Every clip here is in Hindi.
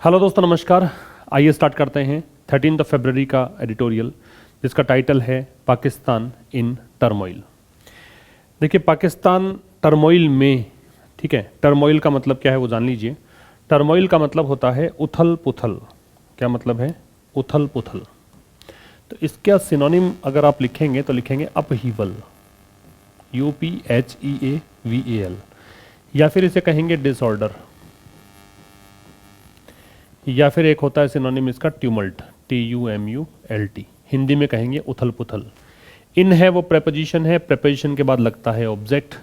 हेलो दोस्तों, नमस्कार। आइए स्टार्ट करते हैं 13 फरवरी का एडिटोरियल, जिसका टाइटल है पाकिस्तान इन टर्मोइल। देखिए, पाकिस्तान टर्मोइल में, ठीक है, टर्मोइल का मतलब क्या है वो जान लीजिए। टर्मोइल का मतलब होता है उथल पुथल। क्या मतलब है? उथल पुथल। तो इसका सिनोनिम अगर आप लिखेंगे तो लिखेंगे अपहीवल, UPHEAVAL, या फिर इसे कहेंगे डिसऑर्डर, या फिर एक होता है सिनोनिम इसका ट्यूमल्ट, TUMULT। हिंदी में कहेंगे उथल पुथल। इन है वो प्रेपोजिशन है, प्रेपोजिशन के बाद लगता है ऑब्जेक्ट।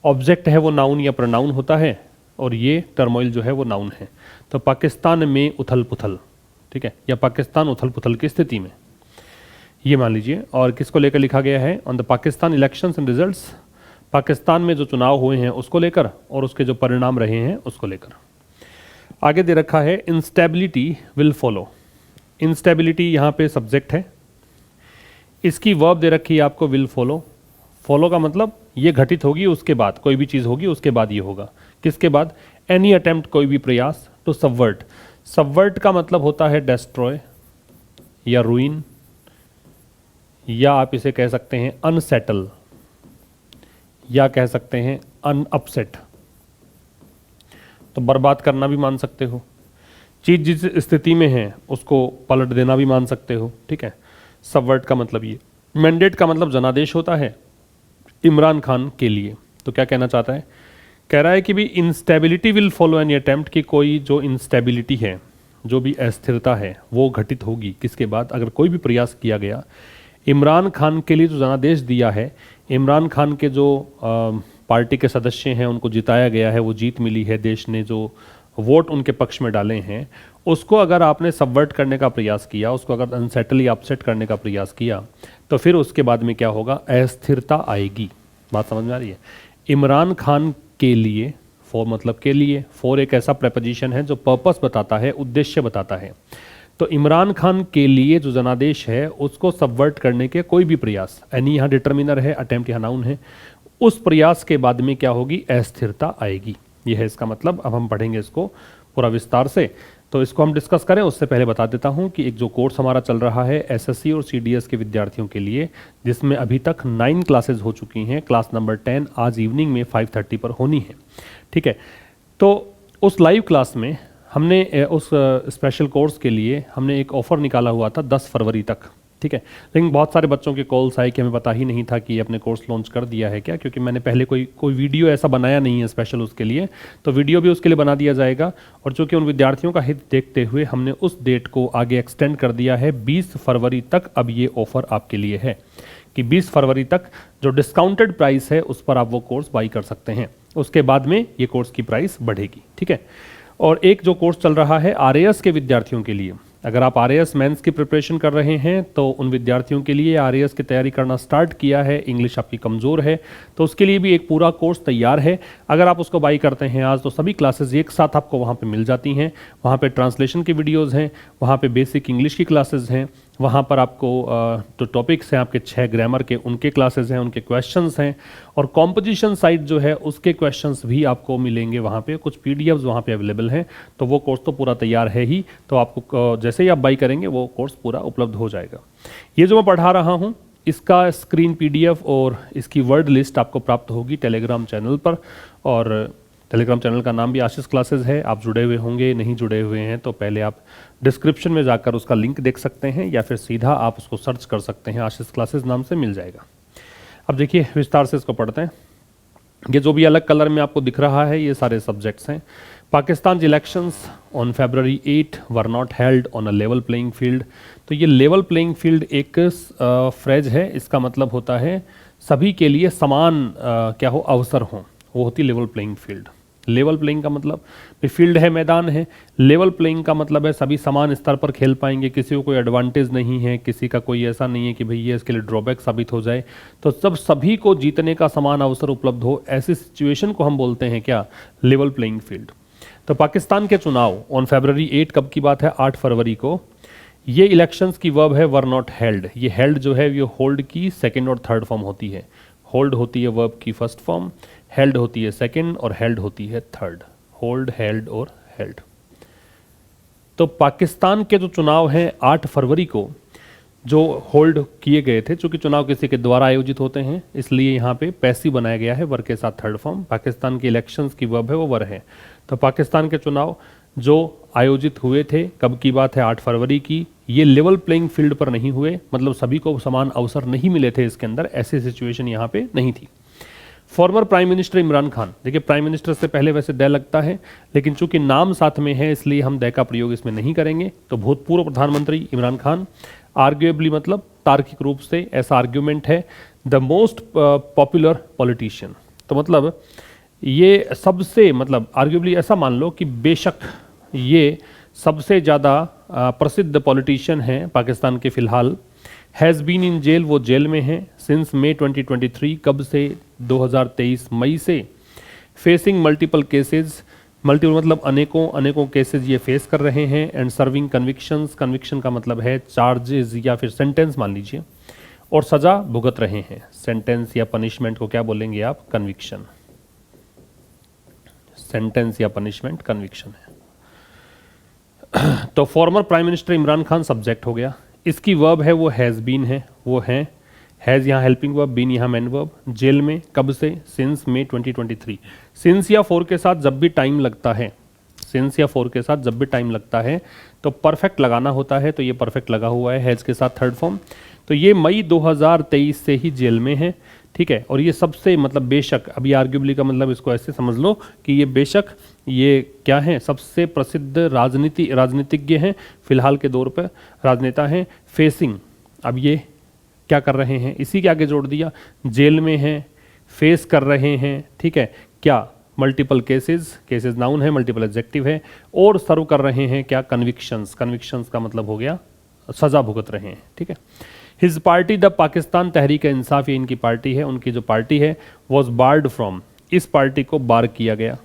ऑब्जेक्ट है वो नाउन या प्रोनाउन होता है, और ये टर्मोइल जो है वो नाउन है। तो पाकिस्तान में उथल पुथल, ठीक है, या पाकिस्तान उथल पुथल की स्थिति में, ये मान लीजिए। और किसको लेकर लिखा गया है? On the Pakistan elections and results, Pakistan में जो चुनाव हुए हैं उसको लेकर और उसके जो परिणाम रहे हैं उसको लेकर। आगे दे रखा है इंस्टेबिलिटी विल फॉलो। इंस्टेबिलिटी यहाँ पे सब्जेक्ट है, इसकी वर्ब दे रखी है आपको विल फॉलो। फॉलो का मतलब ये घटित होगी, उसके बाद कोई भी चीज़ होगी उसके बाद ये होगा। किसके बाद? एनी अटेम्प्ट, कोई भी प्रयास टू सबवर्ट। सबवर्ट का मतलब होता है डेस्ट्रॉय या रूइन, या आप इसे कह सकते हैं अनसेटल, या कह सकते हैं अनअपसेट। तो बर्बाद करना भी मान सकते हो, चीज जिस स्थिति में है उसको पलट देना भी मान सकते हो, ठीक है। सबवर्ट का मतलब ये। मैंडेट का मतलब जनादेश होता है इमरान खान के लिए। तो क्या कहना चाहता है? कह रहा है कि भी instability will follow any attempt, कि कोई जो इंस्टेबिलिटी है, जो भी अस्थिरता है, वो घटित होगी किसके बाद? अगर कोई भी प्रयास किया गया इमरान खान के लिए, जो जनादेश दिया है, इमरान खान के जो पार्टी के सदस्य हैं उनको जिताया गया है, वो जीत मिली है, देश ने जो वोट उनके पक्ष में डाले हैं, उसको अगर आपने सबवर्ट करने का प्रयास किया, उसको अगर अनसेटल या अपसेट करने का प्रयास किया, तो फिर उसके बाद में क्या होगा? अस्थिरता आएगी। बात समझ में आ रही है? इमरान खान के लिए, फॉर मतलब के लिए, फॉर एक ऐसा प्रेपोजिशन है जो पर्पस बताता है, उद्देश्य बताता है। तो इमरान खान के लिए जो जनादेश है उसको सबवर्ट करने के कोई भी प्रयास, एनी यहाँ डिटर्मिनर है, अटेम्प्ट यहाँ नाउन है, उस प्रयास के बाद में क्या होगी? अस्थिरता आएगी। यह है इसका मतलब। अब हम पढ़ेंगे इसको पूरा विस्तार से, तो इसको हम डिस्कस करें उससे पहले बता देता हूं कि एक जो कोर्स हमारा चल रहा है SSC और CDS के विद्यार्थियों के लिए, जिसमें अभी तक 9 क्लासेज हो चुकी हैं। क्लास नंबर 10 आज इवनिंग में 5:30 पर होनी है, ठीक है। तो उस लाइव क्लास में हमने उस स्पेशल कोर्स के लिए हमने एक ऑफ़र निकाला हुआ था 10 फरवरी तक, ठीक है। लेकिन बहुत सारे बच्चों के कॉल्स आए कि हमें पता ही नहीं था कि ये अपने कोर्स लॉन्च कर दिया है क्या, क्योंकि मैंने पहले कोई वीडियो ऐसा बनाया नहीं है स्पेशल उसके लिए। तो वीडियो भी उसके लिए बना दिया जाएगा, और चूँकि उन विद्यार्थियों का हित देखते हुए हमने उस डेट को आगे एक्सटेंड कर दिया है 20 फरवरी तक। अब ये ऑफ़र आपके लिए है कि 20 फरवरी तक जो डिस्काउंटेड प्राइस है उस पर आप वो कोर्स बाई कर सकते हैं। उसके बाद में ये कोर्स की प्राइस बढ़ेगी, ठीक है। और एक जो कोर्स चल रहा है RAS के विद्यार्थियों के लिए, अगर आप RAS मेंस की प्रिपरेशन कर रहे हैं तो उन विद्यार्थियों के लिए RAS की तैयारी करना स्टार्ट किया है। इंग्लिश आपकी कमज़ोर है तो उसके लिए भी एक पूरा कोर्स तैयार है। अगर आप उसको बाई करते हैं आज, तो सभी क्लासेस एक साथ आपको वहाँ पे मिल जाती हैं। वहाँ पे ट्रांसलेशन की वीडियोज़ हैं, वहाँ पे बेसिक इंग्लिश की क्लासेस हैं, वहाँ पर आपको जो टॉपिक्स हैं आपके 6 ग्रामर के, उनके क्लासेस हैं, उनके क्वेश्चंस हैं, और कॉम्पोजिशन साइट जो है उसके क्वेश्चंस भी आपको मिलेंगे वहाँ पे। कुछ PDFs वहाँ पे अवेलेबल हैं। तो वो कोर्स तो पूरा तैयार है ही, तो आपको जैसे ही आप बाई करेंगे वो कोर्स पूरा उपलब्ध हो जाएगा। ये जो मैं पढ़ा रहा हूँ इसका स्क्रीन PDF और इसकी वर्ड लिस्ट आपको प्राप्त होगी टेलीग्राम चैनल पर, और टेलीग्राम चैनल का नाम भी आशीष क्लासेस है। आप जुड़े हुए होंगे, नहीं जुड़े हुए हैं तो पहले आप डिस्क्रिप्शन में जाकर उसका लिंक देख सकते हैं, या फिर सीधा आप उसको सर्च कर सकते हैं, आशीष क्लासेस नाम से मिल जाएगा। अब देखिए विस्तार से इसको पढ़ते हैं। ये जो भी अलग कलर में आपको दिख रहा है ये सारे सब्जेक्ट्स हैं। Pakistan elections on February 8 were not held on a level playing field. तो ये लेवल प्लेइंग फील्ड एक फ्रेज है, इसका मतलब होता है सभी के लिए समान क्या हो, अवसर हों, वो होती level playing field. Level playing का मतलब फील्ड है, मैदान है। लेवल प्लेइंग का मतलब है सभी समान स्तर पर खेल पाएंगे, किसी को कोई एडवांटेज नहीं है, किसी का कोई ऐसा नहीं है कि भाई ये इसके लिए ड्रॉबैक साबित हो जाए। तो सब सभी को जीतने का समान अवसर उपलब्ध हो, ऐसी सिचुएशन को हम बोलते हैं क्या? Level playing field. तो पाकिस्तान के चुनाव ऑन February 8, कब की बात है? 8 फरवरी को। ये इलेक्शंस की वर्ब है वर नॉट हेल्ड। ये हेल्ड जो है ये होल्ड की सेकेंड और थर्ड फॉर्म होती है। होल्ड होती है वर्ब की फर्स्ट फॉर्म, हेल्ड होती है सेकंड, और हेल्ड होती है थर्ड। होल्ड, हेल्ड और हेल्ड। तो पाकिस्तान के जो चुनाव हैं 8 फरवरी को जो होल्ड किए गए थे, चूंकि चुनाव किसी के द्वारा आयोजित होते हैं इसलिए यहाँ पे पैसिव बनाया गया है, वर के साथ थर्ड फॉर्म। पाकिस्तान के इलेक्शंस की वर्ब है वो वर है। तो पाकिस्तान के चुनाव जो आयोजित हुए थे, कब की बात है, 8 फरवरी की। ये लेवल प्लेइंग फील्ड पर नहीं हुए, मतलब सभी को समान अवसर नहीं मिले थे इसके अंदर, ऐसी सिचुएशन यहाँ पे नहीं थी। Former prime minister Imran Khan, देखिए प्राइम मिनिस्टर से पहले वैसे दै लगता है, लेकिन चूंकि नाम साथ में है इसलिए हम दै का प्रयोग इसमें नहीं करेंगे। तो भूतपूर्व प्रधानमंत्री इमरान खान, आर्ग्यूएबली मतलब तार्किक रूप से ऐसा आर्ग्यूमेंट है, द मोस्ट पॉपुलर पॉलिटिशियन। तो मतलब ये सबसे, मतलब आर्ग्यूएबली ऐसा मान लो कि बेशक ये सबसे ज़्यादा प्रसिद्ध पॉलिटिशियन हैं पाकिस्तान के फिलहाल। हैज़ बीन इन जेल, वो जेल में हैं सिंस मई 2023, कब से, 2023 मई से। फेसिंग मल्टीपल केसेस, मल्टीपल मतलब अनेकों केसेस ये फेस कर रहे हैं। एंड सर्विंग कन्विक्शंस, कन्विक्शन का मतलब है चार्जेस या फिर सेंटेंस मान लीजिए, और सज़ा भुगत रहे हैं। सेंटेंस या पनिशमेंट को क्या बोलेंगे आप, कन्विक्शन। सेंटेंस या पनिशमेंट कन्विक्शन है। तो former prime minister Imran Khan subject हो गया। इसकी वर्ब है वो हैज़ बीन है, वो है। हैज़ यहाँ हेल्पिंग वर्ब, बीन यहाँ मेन वर्ब। जेल में कब से, सिंस मई 2023। सिंस या फॉर के साथ जब भी टाइम लगता है, सिंस या फॉर के साथ जब भी टाइम लगता है तो परफेक्ट लगाना होता है, तो ये परफेक्ट लगा हुआ है हैज़ के साथ थर्ड फॉर्म। तो ये मई 2023 से ही जेल में है, ठीक है। और ये सबसे मतलब बेशक, अभी आर्ग्यूबली का मतलब इसको ऐसे समझ लो कि ये बेशक ये क्या है, सबसे प्रसिद्ध राजनीतिज्ञ हैं फिलहाल के दौर पर, राजनेता हैं। फेसिंग, अब ये क्या कर रहे हैं, इसी के आगे जोड़ दिया, जेल में हैं, फेस कर रहे हैं, ठीक है। क्या, मल्टीपल केसेस, केसेस नाउन है, मल्टीपल एडजेक्टिव है। और सर्व कर रहे हैं क्या, कन्विक्शंस, कन्विक्शंस का मतलब हो गया सजा भुगत रहे हैं, ठीक है। His party the Pakistan Tehreek Insaf, ये इनकी पार्टी है, उनकी जो पार्टी है वॉज बार्ड फ्रॉम, इस पार्टी को बार किया गया।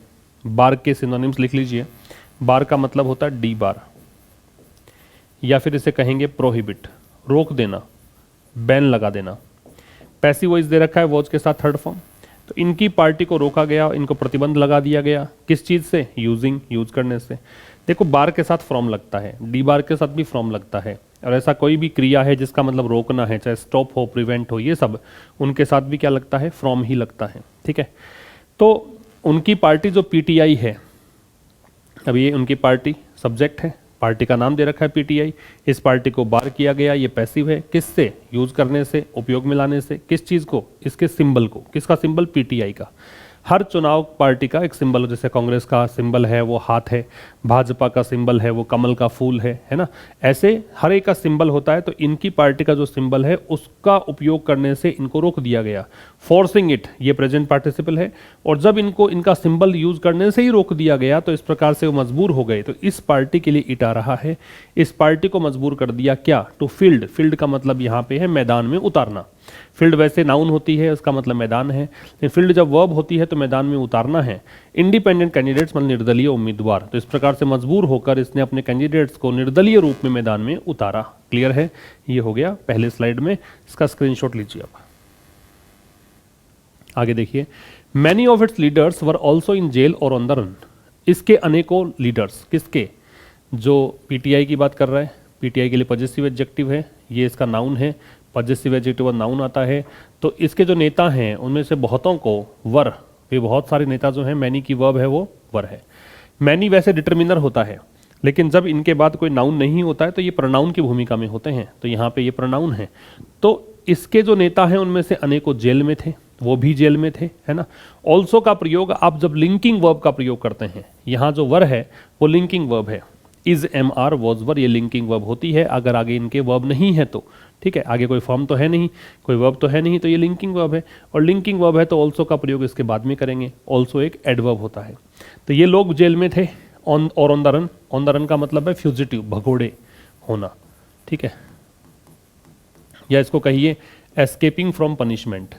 बार के सिनोनिम्स लिख लीजिए। बार का मतलब होता है डी बार, या फिर इसे कहेंगे प्रोहिबिट, रोक देना, बैन लगा देना। पैसिव वॉइस दे रखा है वॉज के साथ थर्ड फॉर्म। तो इनकी पार्टी को रोका गया, इनको प्रतिबंध लगा दिया गया, किस चीज़ से, यूजिंग, यूज करने से। देखो बार के साथ फ्रॉम लगता है, डी बार के साथ भी फ्रॉम लगता है, और ऐसा कोई भी क्रिया है जिसका मतलब रोकना है, चाहे स्टॉप हो, प्रिवेंट हो, ये सब उनके साथ भी क्या लगता है, फ्रॉम ही लगता है, ठीक है। तो उनकी पार्टी जो पीटीआई है, अब ये उनकी पार्टी सब्जेक्ट है, पार्टी का नाम दे रखा है पीटीआई। इस पार्टी को बार किया गया, ये पैसिव है, किससे, यूज करने से, उपयोग में लाने से। किस चीज़ को, इसके सिंबल को, किसका सिंबल, पीटीआई का। हर चुनाव पार्टी का एक सिंबल, जैसे कांग्रेस का सिंबल है वो हाथ है, भाजपा का सिंबल है वो कमल का फूल है ना। ऐसे हर एक का सिंबल होता है। तो इनकी पार्टी का जो सिंबल है उसका उपयोग करने से इनको रोक दिया गया। फोर्सिंग इट, ये प्रेजेंट पार्टिसिपल है, और जब इनको इनका सिंबल यूज करने से ही रोक दिया गया तो इस प्रकार से वो मजबूर हो गए। तो इस पार्टी के लिए इट आ रहा है, इस पार्टी को मजबूर कर दिया क्या, टू फील्ड। फील्ड का मतलब यहाँ पे है मैदान में उतारना। फील्ड वैसे नाउन होती है, उसका मतलब मैदान है, लेकिन फील्ड जब वर्ब होती है तो मैदान में उतारना है। इंडिपेंडेंट कैंडिडेट्स मतलब निर्दलीय उम्मीदवार। तो इस प्रकार से मजबूर होकर इसने अपने कैंडिडेट्स को निर्दलीय रूप में मैदान में उतारा। क्लियर है, ये हो गया पहले स्लाइड में, इसका स्क्रीनशॉट लीजिए आप। आगे देखिए, many of its leaders were also in jail और ऑन द रन। इसके अनेकों लीडर्स, किसके, जो पीटीआई की बात कर रहा है, पीटीआई के लिए पॉजिटिव एडजेक्टिव है, ये इसका नाउन है, पॉजिटिव एडजेक्टिव और नाउन आता है। तो इसके जो नेता हैं उनमें से बहुतों को वर, ये बहुत सारे नेता जो हैं, मैनी की वर्ब है वो वर है। मैनी वैसे डिटर्मिनर होता है, लेकिन जब इनके बाद कोई नाउन नहीं होता है तो ये प्रोनाउन की भूमिका में होते हैं। तो यहाँ पे ये प्रोनाउन है। तो इसके जो नेता हैं उनमें से अनेकों जेल में थे, वो भी जेल में थे, है ना। ऑल्सो का प्रयोग आप जब लिंकिंग वर्ब का प्रयोग करते हैं, यहाँ जो वर है वो लिंकिंग वर्ब है। Is, am are, was were, ये लिंकिंग वर्ब होती है अगर आगे इनके वर्ब नहीं है तो, ठीक है। आगे कोई फॉर्म तो है नहीं, कोई वर्ब तो है नहीं, तो ये लिंकिंग वर्ब है। और लिंकिंग वर्ब है तो ऑल्सो का प्रयोग इसके बाद में करेंगे। ऑल्सो एक एडवर्ब होता है। तो ये लोग जेल में थे। ऑन और on the run, on the run का मतलब है फ्यूजिटिव, भगोड़े होना, ठीक है। या इसको कहिए एस्केपिंग फ्रॉम पनिशमेंट,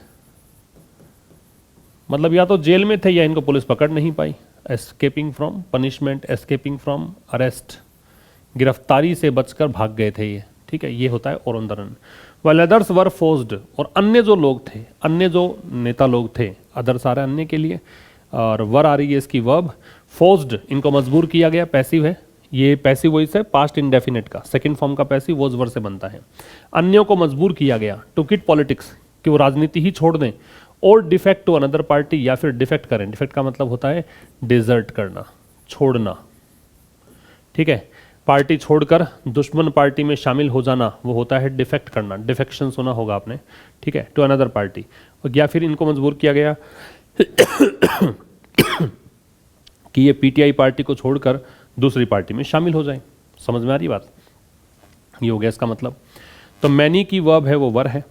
मतलब या तो जेल में थे या इनको पुलिस पकड़ नहीं पाई। Escaping from punishment, escaping from arrest, गिरफ्तारी से बचकर भाग गए थे ये, ठीक है। ये होता है और on the run. While others were forced, और अन्य जो लोग थे, अन्य जो नेता लोग थे, अदर्स आ रहा है अन्य के लिए, और वर आ रही है इसकी वर्ब। फोर्स्ड, इनको मजबूर किया गया, पैसिव है, ये पैसिव वॉइस है पास्ट इंडेफिनिट का, सेकंड फॉर्म का पैसिव वॉज वर्ब से बनता है। अन्यों को मजबूर किया गया टू किट पॉलिटिक्स, कि वो राजनीति ही छोड़ दें, और डिफेक्ट टू अनदर पार्टी, या फिर डिफेक्ट करें। डिफेक्ट का मतलब होता है डिजर्ट करना, छोड़ना, ठीक है। पार्टी छोड़कर दुश्मन पार्टी में शामिल हो जाना वो होता है डिफेक्ट करना, डिफेक्शन सुना होगा आपने, ठीक है, टू अनदर पार्टी। या फिर इनको मजबूर किया गया कि ये पीटीआई पार्टी को छोड़कर दूसरी पार्टी में शामिल हो जाएं। समझ में आ रही बात? ये हो गया इसका मतलब। तो मैनी की वर्ब है वो वर है,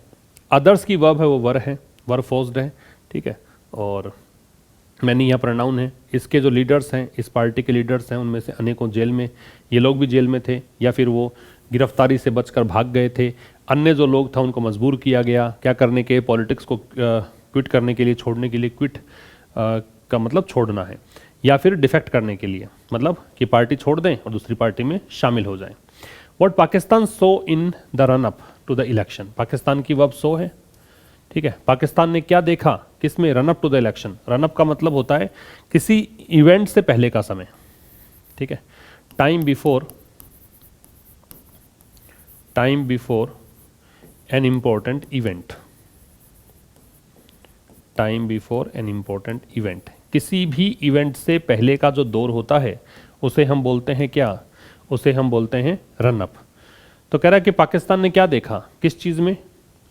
अदर्स की वर्ब है वो वर है, वर फोर्स्ड है, ठीक है। और मैनी यहाँ प्रोनाउन है। इसके जो लीडर्स हैं, इस पार्टी के लीडर्स हैं, उनमें से अनेकों जेल में, ये लोग भी जेल में थे, या फिर वो गिरफ्तारी से बचकर भाग गए थे। अन्य जो लोग था उनको मजबूर किया गया क्या करने के, पॉलिटिक्स को क्विट करने के लिए, छोड़ने के लिए। क्विट का मतलब छोड़ना है, या फिर डिफेक्ट करने के लिए, मतलब कि पार्टी छोड़ दें और दूसरी पार्टी में शामिल हो जाएं। What Pakistan saw in the run up to the election, Pakistan की वर्ब सो है, ठीक है। पाकिस्तान ने क्या देखा किसमें, run up to the election. Run up का मतलब होता है किसी इवेंट से पहले का समय, ठीक है। Time before an important event, time before an important event, किसी भी इवेंट से पहले का जो दौर होता है उसे हम बोलते हैं क्या, उसे हम बोलते हैं रन अप। तो कह रहा है कि पाकिस्तान ने क्या देखा, किस चीज़ में,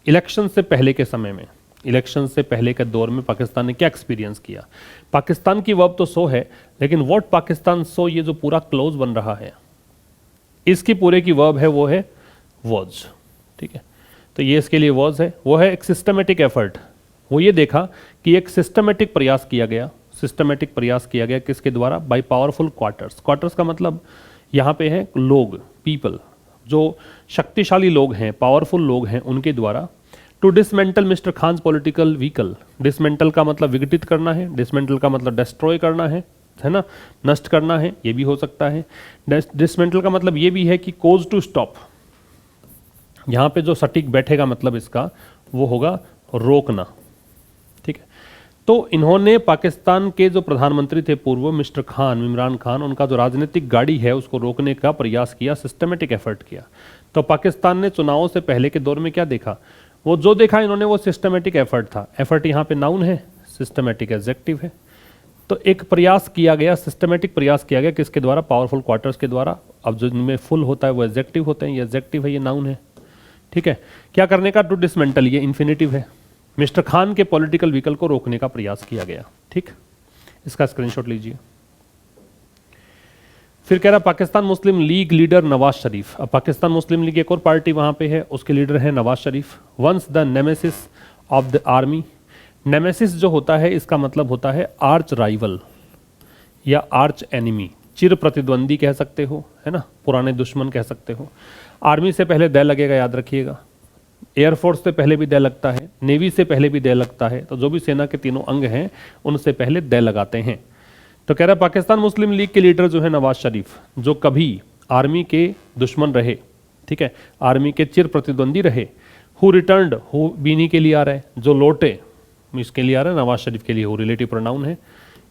इलेक्शन से पहले के समय में, इलेक्शन से पहले के दौर में पाकिस्तान ने क्या एक्सपीरियंस किया। पाकिस्तान की वर्ब तो सो है, लेकिन व्हाट पाकिस्तान सो, ये जो पूरा क्लोज बन रहा है, इसकी पूरे की वर्ब है वो है वॉज, ठीक है। तो ये इसके लिए वॉज है, वो है एक सिस्टमेटिक एफर्ट। वो ये देखा कि एक सिस्टमेटिक प्रयास किया गया, सिस्टमेटिक प्रयास किया गया किसके द्वारा, बाय पावरफुल क्वार्टर्स। क्वार्टर्स का मतलब यहाँ पे है लोग, पीपल, जो शक्तिशाली लोग हैं, पावरफुल लोग हैं, उनके द्वारा, to dismantle mister Khan political vehicle. Dismantle का मतलब विघटित करना है, डिसमेंटल का मतलब डिस्ट्रॉय करना है ना, नष्ट करना है, ये भी हो सकता है। डिसमेंटल का मतलब ये भी है कि कोज टू स्टॉप, यहाँ पे जो सटीक बैठेगा मतलब इसका वो होगा रोकना, ठीक है। तो इन्होंने पाकिस्तान के जो प्रधानमंत्री थे पूर्व, मिस्टर खान, इमरान खान, उनका जो राजनीतिक गाड़ी है उसको रोकने का प्रयास किया, सिस्टमेटिक एफर्ट किया। तो पाकिस्तान ने चुनावों से पहले के दौर में क्या देखा, वो जो देखा इन्होंने वो सिस्टमेटिक एफर्ट था। एफर्ट यहाँ पे नाउन है, सिस्टमेटिक एडजेक्टिव है। तो एक प्रयास किया गया, सिस्टमेटिक प्रयास किया गया किसके द्वारा, पावरफुल क्वार्टर्स के द्वारा। अब जो इनमें फुल होता है वो एडजेक्टिव होते हैं, ये एडजेक्टिव है, ये नाउन है, ठीक है। क्या करने का, टू डिसमेंटल, ये इन्फिनेटिव है। मिस्टर खान के पॉलिटिकल व्हीकल को रोकने का प्रयास किया गया, ठीक। इसका स्क्रीनशॉट लीजिए। फिर कह रहा पाकिस्तान मुस्लिम लीग लीडर नवाज शरीफ। अब पाकिस्तान मुस्लिम लीग एक और पार्टी वहां पे है, उसके लीडर है Nawaz Sharif. Once the nemesis of the army. Nemesis जो होता है इसका मतलब होता है आर्च राइवल या आर्च एनिमी, चिर प्रतिद्वंदी कह सकते हो, है ना, पुराने दुश्मन कह सकते हो। आर्मी से पहले दे लगेगा, याद रखिएगा। एयरफोर्स से पहले भी दे लगता है, नेवी से पहले भी दे लगता है। तो जो भी सेना के तीनों अंग हैं उनसे पहले दे लगाते हैं। तो कह रहा है पाकिस्तान मुस्लिम लीग के लीडर जो है नवाज शरीफ, जो कभी आर्मी के दुश्मन रहे, ठीक है, आर्मी के चिर प्रतिद्वंदी रहे। हु रिटर्न्ड, हु बीनी के लिए आ रहा है, जो लौटे इसके लिए आ रहा है, नवाज शरीफ के लिए हु रिलेटिव प्रोनाउन है,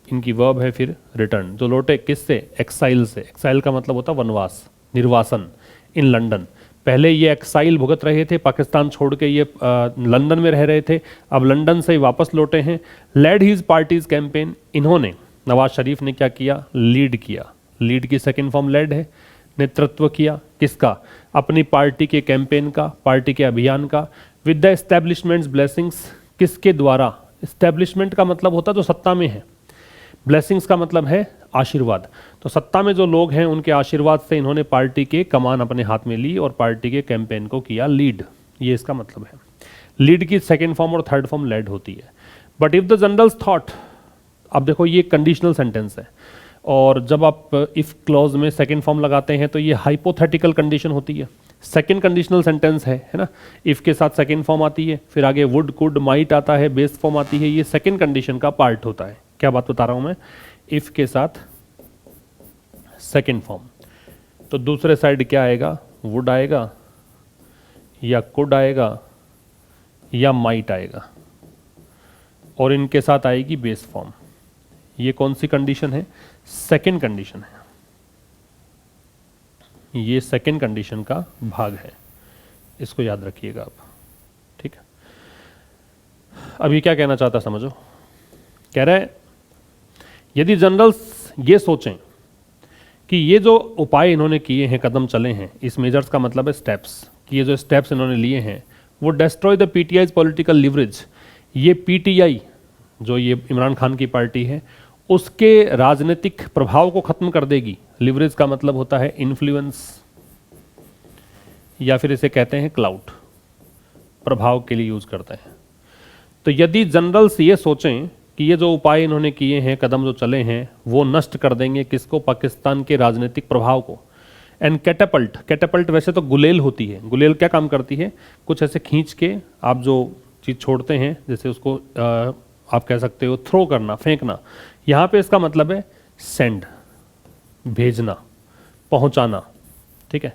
इनकी वर्ब है फिर रिटर्न। जो लौटे किससे, एक्साइल से। एक्साइल का मतलब होता है वनवास, निर्वासन। इन लंदन, पहले ये एक्साइल भुगत रहे थे, पाकिस्तान छोड़ के ये लंदन में रह रहे थे, अब लंदन से वापस लौटे हैं। लेड हीज पार्टीज कैंपेन, इन्होंने, नवाज शरीफ ने क्या किया, लीड किया। लीड की सेकंड फॉर्म लेड है, नेतृत्व किया किसका, अपनी पार्टी के कैंपेन का, पार्टी के अभियान का। विद द एस्टैब्लिशमेंट्स ब्लेसिंग्स, किसके द्वारा, एस्टैब्लिशमेंट का मतलब होता है जो सत्ता में है, ब्लेसिंग्स का मतलब है आशीर्वाद। तो सत्ता में जो लोग हैं उनके आशीर्वाद से इन्होंने पार्टी के कमान अपने हाथ में ली और पार्टी के कैंपेन को किया लीड, ये इसका मतलब है। लीड की सेकंड फॉर्म और थर्ड फॉर्म लेड होती है। But if the generals thought, अब देखो ये कंडीशनल सेंटेंस है, और जब आप इफ क्लॉज में सेकंड फॉर्म लगाते हैं तो ये हाइपोथेटिकल कंडीशन होती है। सेकंड कंडीशनल सेंटेंस है ना, इफ के साथ सेकंड फॉर्म आती है, फिर आगे वुड, कुड, माइट आता है, बेस फॉर्म आती है, ये सेकंड कंडीशन का पार्ट होता है। क्या बात बता रहा हूं मैं, इफ के साथ सेकंड फॉर्म, तो दूसरे साइड क्या आएगा, वुड आएगा या कुड आएगा या माइट आएगा, और इनके साथ आएगी बेस फॉर्म। ये कौन सी कंडीशन है, सेकंड कंडीशन है। ये सेकेंड कंडीशन का भाग है, इसको याद रखिएगा आप, ठीक है। अब ये क्या कहना चाहता समझो, कह रहा है यदि जनरल्स ये सोचें कि ये जो उपाय इन्होंने किए हैं, कदम चले हैं, इस मेजर्स का मतलब है स्टेप्स, कि ये जो स्टेप्स इन्होंने लिए हैं वो destroy the PTI's political leverage, ये पीटीआई जो ये इमरान खान की पार्टी है उसके राजनीतिक प्रभाव को खत्म कर देगी। लिवरेज का मतलब होता है इन्फ्लुएंस, या फिर इसे कहते हैं क्लाउड, प्रभाव के लिए यूज करते हैं। तो यदि जनरल्स ये सोचें कि ये जो उपाय इन्होंने किए हैं, कदम जो चले हैं, वो नष्ट कर देंगे किसको, पाकिस्तान के राजनीतिक प्रभाव को। एंड कैटापल्ट, कैटापल्ट वैसे तो गुलेल होती है, गुलेल क्या काम करती है, कुछ ऐसे खींच के आप जो चीज़ छोड़ते हैं, जैसे उसको आप कह सकते हो थ्रो करना, फेंकना। यहाँ पे इसका मतलब है सेंड, भेजना, पहुँचाना, ठीक है।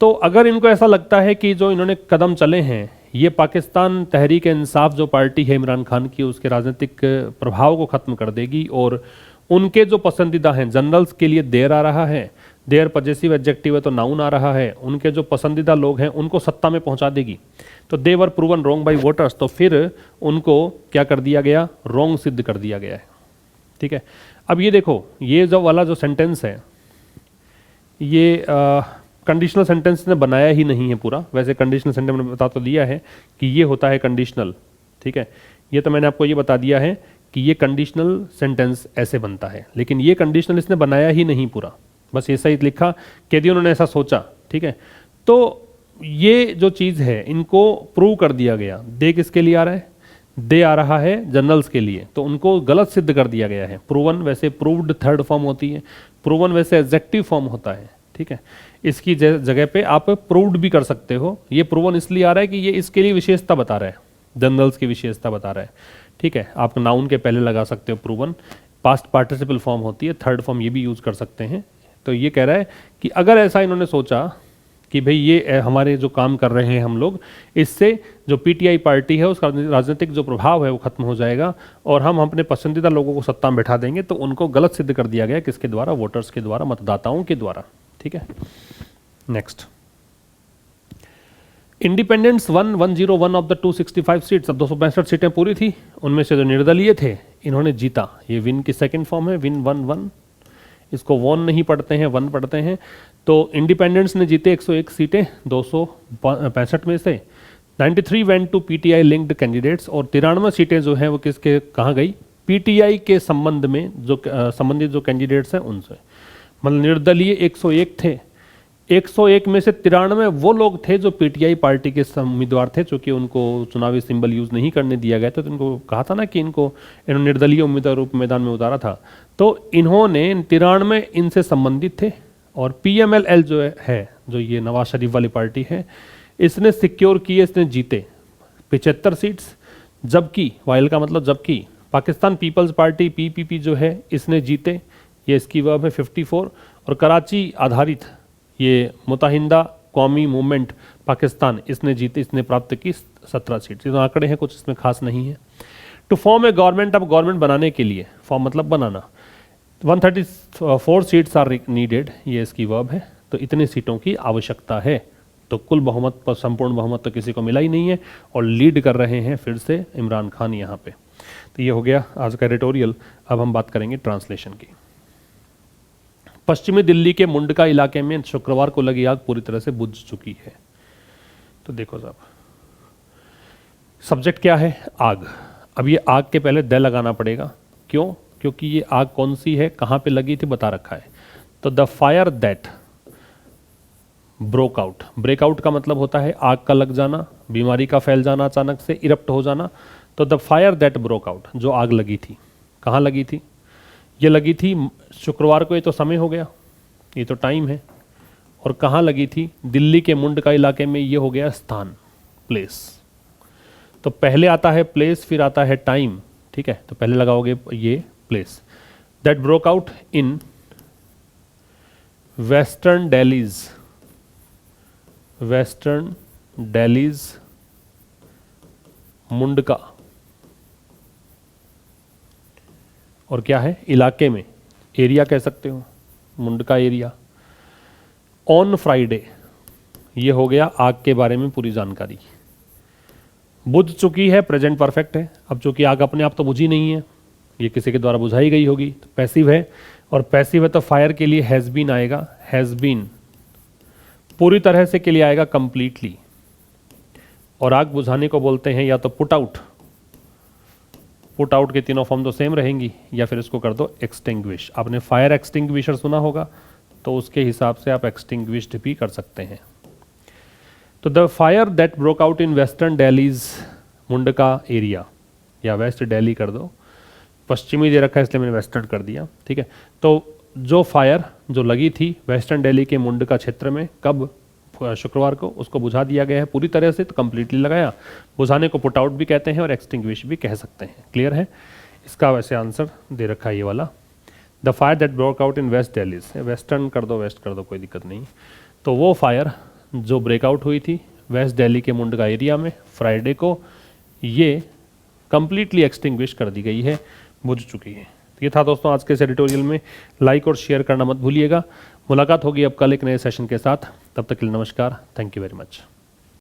तो अगर इनको ऐसा लगता है कि जो इन्होंने कदम चले हैं ये पाकिस्तान तहरीक इंसाफ जो पार्टी है इमरान खान की, उसके राजनीतिक प्रभाव को खत्म कर देगी, और उनके जो पसंदीदा हैं, जनरल्स के लिए देर आ रहा है, देर पजेसिव एडजेक्टिव है तो नाउन आ रहा है, उनके जो पसंदीदा लोग हैं उनको सत्ता में पहुंचा देगी। तो दे वर प्रूवन रॉन्ग बाई वोटर्स, तो फिर उनको क्या कर दिया गया, रॉन्ग सिद्ध कर दिया गया है, ठीक है। अब ये देखो, ये जो वाला जो सेंटेंस है ये कंडीशनल सेंटेंस ने बनाया ही नहीं है पूरा, वैसे कंडीशनल सेंटेंस ने बता तो दिया है कि ये होता है कंडीशनल, ठीक है। ये तो मैंने आपको ये बता दिया है कि ये कंडीशनल सेंटेंस ऐसे बनता है, लेकिन ये कंडीशनल इसने बनाया ही नहीं पूरा, बस ऐसा ही लिखा कि यदि उन्होंने ऐसा सोचा, ठीक है। तो ये जो चीज़ है इनको प्रूव कर दिया गया। दे किसके लिए आ रहा है, दे आ रहा है जनरल्स के लिए, तो उनको गलत सिद्ध कर दिया गया है। प्रूवन वैसे प्रूव्ड थर्ड फॉर्म होती है, प्रूवन वैसे एडजेक्टिव फॉर्म होता है, ठीक है। इसकी जगह पे आप प्रूव्ड भी कर सकते हो। ये प्रूवन इसलिए आ रहा है कि ये इसके लिए विशेषता बता रहा है, जनरल्स की विशेषता बता रहा है, ठीक है। आप नाउन के पहले लगा सकते हो प्रूवन, पास्ट पार्टिसिपल फॉर्म होती है, थर्ड फॉर्म ये भी यूज कर सकते हैं। तो ये कह रहा है कि अगर ऐसा इन्होंने सोचा कि भाई ये हमारे जो काम कर रहे हैं हम लोग, इससे जो पीटीआई पार्टी है उसका राजनीतिक जो प्रभाव है वो खत्म हो जाएगा और हम अपने पसंदीदा लोगों को सत्ता में बैठा देंगे, तो उनको गलत सिद्ध कर दिया गया, किसके द्वारा, वोटर्स के द्वारा, मतदाताओं के द्वारा, ठीक है। Next, independence 101 of the 265 seats, अब 265 सीटें पूरी थी, उनमें से जो निर्दलीय थे इन्होंने जीता। ये विन की सेकंड फॉर्म है, विन 1-1, इसको वॉन नहीं पढ़ते हैं, वन पढ़ते हैं। तो इंडिपेंडेंस ने जीते 101 सीटें 265 में से। 93 went to PTI linked candidates, और 93 सीटें जो हैं वो किसके कहाँ गई, पीटीआई के संबंध में जो संबंधित जो कैंडिडेट्स हैं उनसे। मतलब निर्दलीय 101 थे, 101 में से 93 वो लोग थे जो पीटीआई पार्टी के उम्मीदवार थे, चूंकि उनको चुनावी सिंबल यूज नहीं करने दिया गया था, तो इनको कहा था ना कि इन्होंने निर्दलीय उम्मीदवार रूप मैदान में उतारा था। तो इन्होंने 93 इनसे संबंधित थे, और पीएमएलएल जो है, जो ये नवाज शरीफ वाली पार्टी है, इसने सिक्योर किए, इसने जीते 75 सीट्स। जबकि, वाइल का मतलब जबकि, पाकिस्तान पीपल्स पार्टी पीपीपी जो है इसने जीते, ये इसकी वर्ब है 54। और कराची आधारित ये मुताहिदा कौमी मूवमेंट पाकिस्तान, इसने जीते, इसने प्राप्त की 17 सीट। तो आंकड़े हैं, कुछ इसमें खास नहीं है। टू फॉर्म ए गवर्नमेंट, अब गवर्नमेंट बनाने के लिए, फॉर्म मतलब बनाना, 134 सीट्स आर नीडेड, ये इसकी वर्ब है। तो इतनी सीटों की आवश्यकता है। तो कुल बहुमत पर संपूर्ण बहुमत तो किसी को मिला ही नहीं है, और लीड कर रहे हैं फिर से इमरान खान यहाँ पे। तो ये हो गया आज का एडिटोरियल। अब हम बात करेंगे ट्रांसलेशन की। पश्चिमी दिल्ली के मुंडका इलाके में शुक्रवार को लगी आग पूरी तरह से बुझ चुकी है। तो देखो साहब, सब्जेक्ट क्या है, आग। अब ये आग के पहले द लगाना पड़ेगा, क्यों, क्योंकि ये आग कौन सी है, कहाँ पे लगी थी, बता रखा है। तो the fire that broke out, breakout का मतलब होता है आग का लग जाना, बीमारी का फैल जाना, अचानक से इरप्ट हो जाना। तो the fire that broke out, जो आग लगी थी, कहाँ लगी थी, ये लगी थी शुक्रवार को, ये तो समय हो गया, ये तो टाइम है। और कहाँ लगी थी, दिल्ली के मुंडका इलाके में, ये हो गया स्थान, प्लेस। तो पहले आता है प्लेस, फिर आता है टाइम, ठीक है। तो पहले लगाओगे ये place. That broke out in western Delhi's, western Delhi's Mundka, और क्या है, इलाके में, एरिया कह सकते हो, मुंडका एरिया। ऑन फ्राइडे, ये हो गया आग के बारे में पूरी जानकारी। बुझ चुकी है, प्रेजेंट परफेक्ट है। अब चूंकि आग अपने आप तो बुझी नहीं है, ये किसी के द्वारा बुझाई गई होगी, तो पैसिव है। और पैसिव है तो फायर के लिए हैज़ बीन आएगा, हैज़ बीन पूरी तरह से के लिए आएगा कंप्लीटली। और आग बुझाने को बोलते हैं या तो पुट आउट, पुट आउट के तीनों फॉर्म तो सेम रहेंगी, या फिर इसको कर दो एक्सटिंग्विश। आपने फायर एक्सटिंग्विशर सुना होगा, तो उसके हिसाब से आप एक्सटिंग्विश्ड भी कर सकते हैं। तो the fire that broke out in western Delhi's Mundka area, या वेस्ट दिल्ली कर दो, पश्चिमी दे रखा है इसलिए मैंने वेस्टर्न कर दिया, ठीक है। तो जो फायर जो लगी थी वेस्टर्न दिल्ली के मुंडका क्षेत्र में, कब? शुक्रवार को, उसको बुझा दिया गया है पूरी तरह से, तो कंप्लीटली लगाया। बुझाने को पुट आउट भी कहते हैं और एक्सटिंग्विश भी कह सकते हैं। क्लियर है? इसका वैसे आंसर दे रखा है ये वाला, the fire that broke out in west Delhi. Western कर दो, वेस्ट कर दो, कोई दिक्कत नहीं। तो वो फायर जो ब्रेकआउट हुई थी वेस्ट दिल्ली के मुंडका एरिया में फ्राइडे को, ये कंप्लीटली एक्सटिंग्विश कर दी गई है, बुझ चुकी है। ये था दोस्तों आज के इस एडिटोरियल में। लाइक और शेयर करना मत भूलिएगा। मुलाकात होगी अब कल एक नए सेशन के साथ, तब तक के लिए नमस्कार, थैंक यू वेरी मच।